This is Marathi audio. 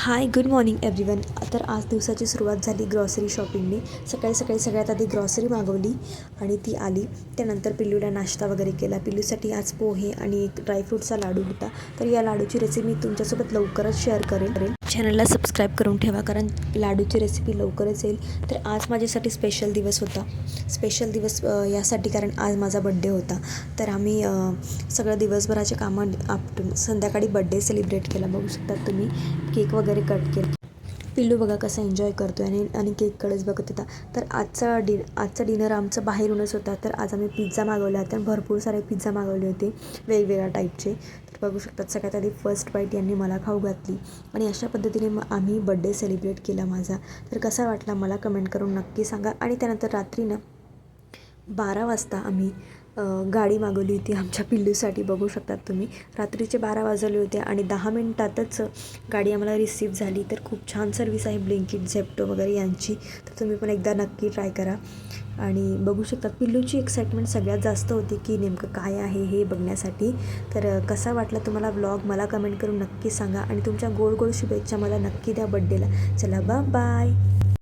Hi good morning everyone. तर आज दिवसाची सुरुवात झाली ग्रॉसरी शॉपिंगने. सकाळी सगळ्यात आधी ग्रॉसरी मागवली आणि ती आली. त्यानंतर पिल्लूला नाश्ता वगैरे केला. पिल्लूसाठी आज पोहे आणि एक ड्रायफ्रूटचा लाडू होता. तर या लाडूची रेसिपी मी तुमच्यासोबत लवकरच शेअर करेन. चॅनलला सबस्क्राईब करून ठेवा, कारण लाडूची रेसिपी लवकरच येईल. तर आज माझ्यासाठी स्पेशल दिवस होता. स्पेशल दिवस यासाठी कारण आज माझा बड्डे होता. तर आम्ही सगळं दिवसभराचे कामं आपटून संध्याकाळी बड्डे सेलिब्रेट केला. बघू शकता तुम्ही, केक वगैरे कट केला. पिल्लू बघा कसा एन्जॉय करतो आणि केककडेच बघत होता. तर आजचा डिनर आमचं बाहेरूनच होता. तर आज आम्ही पिझ्झा मागवला होता. भरपूर सारे पिझ्झा मागवले होते वेगवेगळ्या टाईपचे. तर बघू शकतात सगळ्यात आधी फर्स्ट बाईट यांनी मला खाऊ घातली आणि अशा पद्धतीने आम्ही बड्डे सेलिब्रेट केला माझा. तर कसा वाटला मला कमेंट करून नक्की सांगा. आणि त्यानंतर रात्री 12 वाजता आम्ही गाडी मागवली होती आमच्या पिल्लूसाठी. बघू शकतात तुम्ही, रात्रीचे 12 वाजवले होते आणि 10 मिनिटातच गाडी आम्हाला रिसीव झाली. तर खूप छान सर्विस आहे ब्लिंकिट, झेप्टो वगैरे यांची. तर तुम्ही पण एकदा नक्की ट्राय करा. आणि बघू शकतात पिल्लूची एक्साइटमेंट सगळ्यात जास्त होती की नेमकं काय आहे हे बघण्यासाठी. तर कसा वाटला तुम्हाला ब्लॉग मला कमेंट करून नक्की सांगा आणि तुमच्या गोड गोड शुभेच्छा मला नक्की द्या बड्डेला. चला बाय.